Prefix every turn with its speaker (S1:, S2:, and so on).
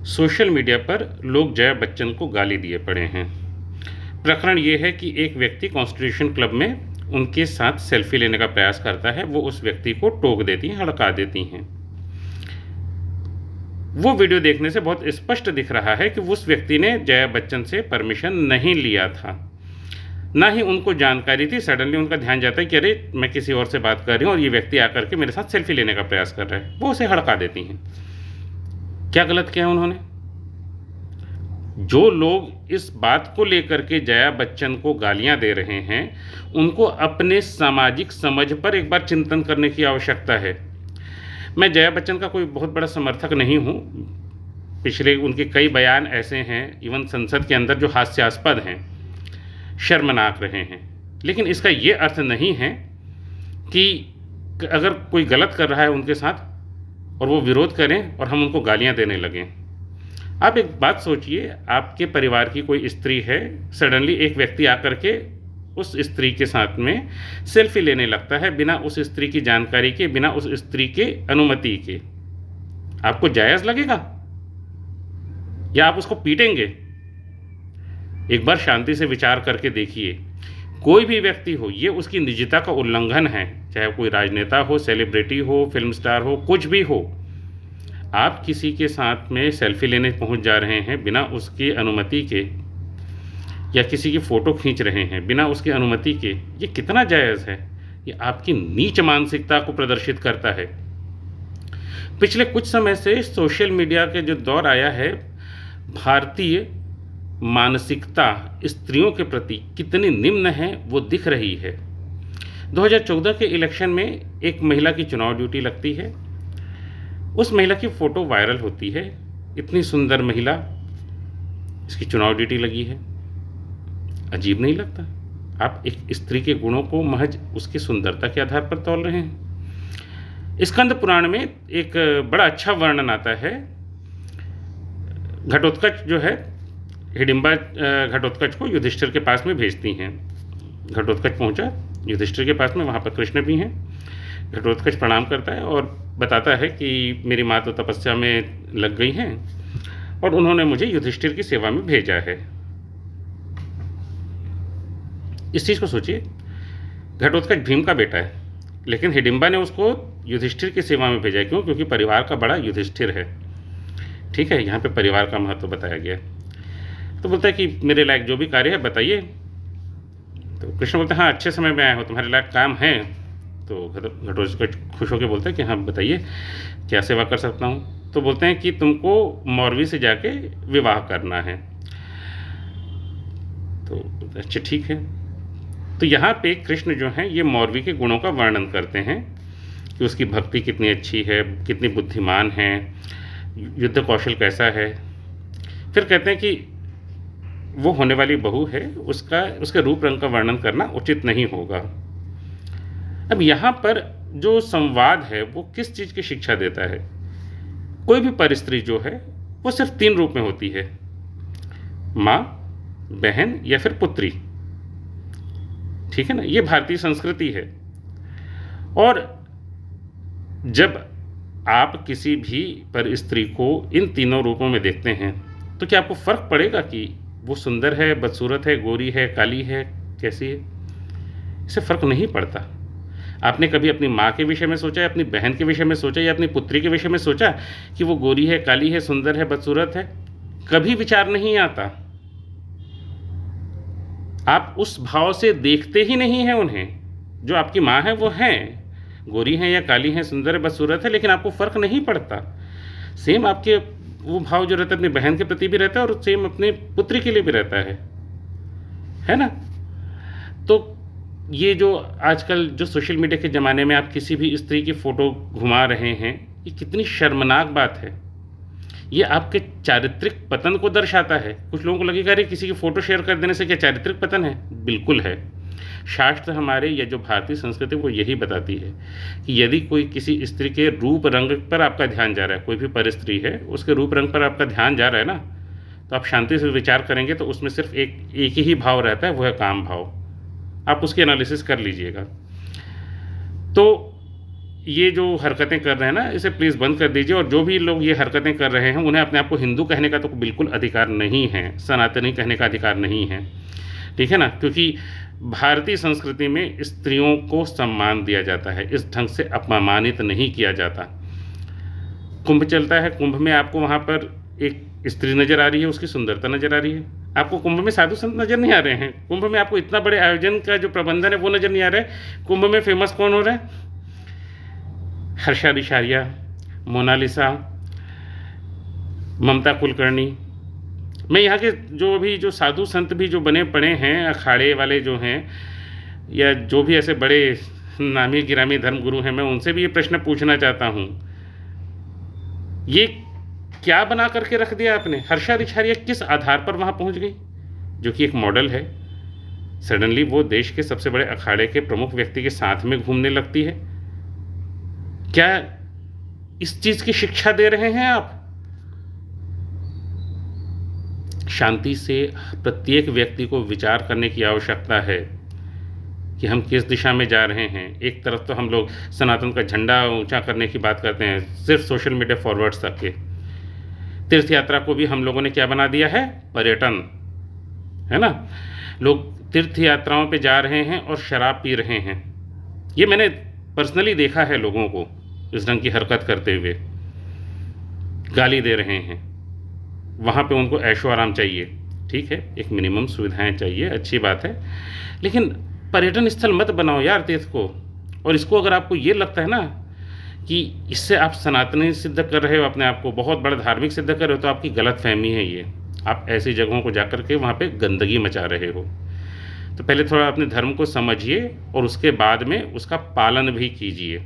S1: Social media पर लोग जया बच्चन को गाली दिए पड़े हैं। प्रकरण ये है कि एक व्यक्ति कॉन्स्टिट्यूशन क्लब में उनके साथ सेल्फी लेने का प्रयास करता है। वो उस व्यक्ति को टोक देती हैं, हड़का देती हैं। वो वीडियो देखने से बहुत स्पष्ट दिख रहा है कि उस व्यक्ति ने जया बच्चन से परमिशन नहीं लिया था, ना ही उनको जानकारी थी। सडनली उनका ध्यान जाता है कि अरे मैं किसी और से बात कर रही हूँ और ये व्यक्ति आकर के मेरे साथ सेल्फी लेने का प्रयास कर रहा है। वो उसे हड़का देती हैं। क्या गलत किया उन्होंने? जो लोग इस बात को लेकर के जया बच्चन को गालियां दे रहे हैं, उनको अपने सामाजिक समझ पर एक बार चिंतन करने की आवश्यकता है। मैं जया बच्चन का कोई बहुत बड़ा समर्थक नहीं हूँ। पिछले उनके कई बयान ऐसे हैं, इवन संसद के अंदर, जो हास्यास्पद हैं, शर्मनाक रहे हैं। लेकिन इसका ये अर्थ नहीं है कि अगर कोई गलत कर रहा है उनके साथ और वो विरोध करें और हम उनको गालियां देने लगें। आप एक बात सोचिए, आपके परिवार की कोई स्त्री है, सडनली एक व्यक्ति आकर के उस स्त्री के साथ में सेल्फी लेने लगता है बिना उस स्त्री की जानकारी के, बिना उस स्त्री के अनुमति के। आपको जायज़ लगेगा या आप उसको पीटेंगे? एक बार शांति से विचार करके देखिए। कोई भी व्यक्ति हो, ये उसकी निजता का उल्लंघन है। चाहे कोई राजनेता हो, सेलिब्रिटी हो, फिल्म स्टार हो, कुछ भी हो। आप किसी के साथ में सेल्फी लेने पहुंच जा रहे हैं बिना उसकी अनुमति के, या किसी की फ़ोटो खींच रहे हैं बिना उसकी अनुमति के, ये कितना जायज़ है? ये आपकी नीच मानसिकता को प्रदर्शित करता है। पिछले कुछ समय से सोशल मीडिया के जो दौर आया है, भारतीय मानसिकता स्त्रियों के प्रति कितनी निम्न है वो दिख रही है। 2014 के इलेक्शन में एक महिला की चुनाव ड्यूटी लगती है। उस महिला की फ़ोटो वायरल होती है। इतनी सुंदर महिला, इसकी चुनाव ड्यूटी लगी है। अजीब नहीं लगता? आप एक स्त्री के गुणों को महज उसकी सुंदरता के आधार पर तौल रहे हैं। स्कंद पुराण में एक बड़ा अच्छा वर्णन आता है। घटोत्कच जो है, हिडिंबा घटोत्कच को युधिष्ठिर के पास में भेजती हैं। घटोत्कच पहुंचा युधिष्ठिर के पास में, वहाँ पर कृष्ण भी हैं। घटोत्कच प्रणाम करता है और बताता है कि मेरी माँ तो तपस्या में लग गई हैं और उन्होंने मुझे युधिष्ठिर की सेवा में भेजा है। इस चीज़ को सोचिए। घटोत्कच भीम का बेटा है, लेकिन हिडिंबा ने उसको युधिष्ठिर की सेवा में भेजा है। क्यों? क्योंकि परिवार का बड़ा युधिष्ठिर है। ठीक है, यहाँ पे परिवार का महत्व बताया गया है। तो बोलता है कि मेरे लायक जो भी कार्य है बताइए। तो कृष्ण बोलते हैं, हाँ अच्छे समय में आया हो, तुम्हारे लायक काम है। तो घटोत्कच खुश होकर बोलते हैं कि हाँ बताइए, क्या सेवा कर सकता हूँ। तो बोलते हैं कि तुमको मौरवी से जाके विवाह करना है। तो अच्छा ठीक है। तो यहाँ पे कृष्ण जो हैं ये मौरवी के गुणों का वर्णन करते हैं कि उसकी भक्ति कितनी अच्छी है, कितनी बुद्धिमान है, युद्ध कौशल कैसा है। फिर कहते हैं कि वो होने वाली बहू है, उसके रूप रंग का वर्णन करना उचित नहीं होगा। अब यहाँ पर जो संवाद है वो किस चीज़ की शिक्षा देता है? कोई भी परस्त्री जो है वो सिर्फ 3 रूप में होती है, माँ, बहन या फिर पुत्री। ठीक है ना? ये भारतीय संस्कृति है। और जब आप किसी भी परस्त्री को इन तीनों रूपों में देखते हैं तो क्या आपको फ़र्क पड़ेगा कि वो सुंदर है, बदसूरत है, गोरी है, काली है, कैसी है? इससे फ़र्क नहीं पड़ता। आपने कभी अपनी माँ के विषय में सोचा, या अपनी बहन के विषय में सोचा, या अपनी पुत्री के विषय में सोचा कि वो गोरी है, काली है, सुंदर है, बदसूरत है? कभी विचार नहीं आता। आप उस भाव से देखते ही नहीं हैं उन्हें। जो आपकी माँ है वो हैं, गोरी हैं या काली हैं, सुंदर है, बदसूरत है, लेकिन आपको फ़र्क नहीं पड़ता। सेम आपके वो भाव जो रहता है अपनी बहन के प्रति भी रहता है और सेम अपने पुत्री के लिए भी रहता है ना? तो ये जो आजकल जो सोशल मीडिया के ज़माने में आप किसी भी स्त्री की फ़ोटो घुमा रहे हैं, ये कितनी शर्मनाक बात है। ये आपके चारित्रिक पतन को दर्शाता है। कुछ लोगों को लगेगा अरे किसी की फ़ोटो शेयर कर देने से क्या चारित्रिक पतन है? बिल्कुल है। शास्त्र हमारे, या जो भारतीय संस्कृति वो यही बताती है कि यदि कोई किसी स्त्री के रूप रंग पर आपका ध्यान जा रहा है, कोई भी परस्त्री है उसके रूप रंग पर आपका ध्यान जा रहा है ना, तो आप शांति से विचार करेंगे तो उसमें सिर्फ एक ही भाव रहता है, वो है काम भाव। आप उसकी एनालिसिस कर लीजिएगा। तो ये जो हरकतें कर रहे हैं ना, इसे प्लीज़ बंद कर दीजिए, और जो भी लोग ये हरकतें कर रहे हैं, उन्हें अपने आप को हिंदू कहने का तो बिल्कुल अधिकार नहीं है, सनातनी कहने का अधिकार नहीं है, ठीक है ना? क्योंकि भारतीय संस्कृति में स्त्रियों को सम्मान दिया जाता है, इस ढंग से अपमानित नहीं किया जाता। कुंभ चलता है, कुंभ में आपको वहाँ पर एक स्त्री नज़र आ रही है, उसकी सुंदरता नज़र आ रही है। आपको कुंभ में साधु संत नज़र नहीं आ रहे हैं, कुंभ में आपको इतना बड़े आयोजन का जो प्रबंधन है वो नज़र नहीं आ रहा है। कुंभ में फेमस कौन हो रहा है? हर्षा रिशारिया, मोनालिसा, ममता कुलकर्णी। मैं यहाँ के जो भी जो साधु संत भी जो बने पड़े हैं, अखाड़े वाले जो हैं, या जो भी ऐसे बड़े नामी गिरामी धर्मगुरु हैं, मैं उनसे भी ये प्रश्न पूछना चाहता हूँ, ये क्या बना करके रख दिया आपने? हर्षा रिछारिया किस आधार पर वहाँ पहुँच गई, जो कि एक मॉडल है? सडनली वो देश के सबसे बड़े अखाड़े के प्रमुख व्यक्ति के साथ में घूमने लगती है। क्या इस चीज़ की शिक्षा दे रहे हैं आप? शांति से प्रत्येक व्यक्ति को विचार करने की आवश्यकता है कि हम किस दिशा में जा रहे हैं। एक तरफ तो हम लोग सनातन का झंडा ऊंचा करने की बात करते हैं, सिर्फ सोशल मीडिया फॉरवर्ड्स तक के। तीर्थ यात्रा को भी हम लोगों ने क्या बना दिया है? पर्यटन, है ना? लोग तीर्थ यात्राओं पे जा रहे हैं और शराब पी रहे हैं। ये मैंने पर्सनली देखा है, लोगों को इस ढंग की हरकत करते हुए गाली दे रहे हैं। वहाँ पे उनको ऐशो आराम चाहिए, ठीक है, एक मिनिमम सुविधाएं चाहिए, अच्छी बात है, लेकिन पर्यटन स्थल मत बनाओ यार तीर्थ को। और इसको अगर आपको ये लगता है ना कि इससे आप सनातनी सिद्ध कर रहे हो अपने आप को, बहुत बड़ा धार्मिक सिद्ध कर रहे हो, तो आपकी गलत फहमी है ये। आप ऐसी जगहों को जाकर के वहाँ पे गंदगी मचा रहे हो। तो पहले थोड़ा अपने धर्म को समझिए और उसके बाद में उसका पालन भी कीजिए।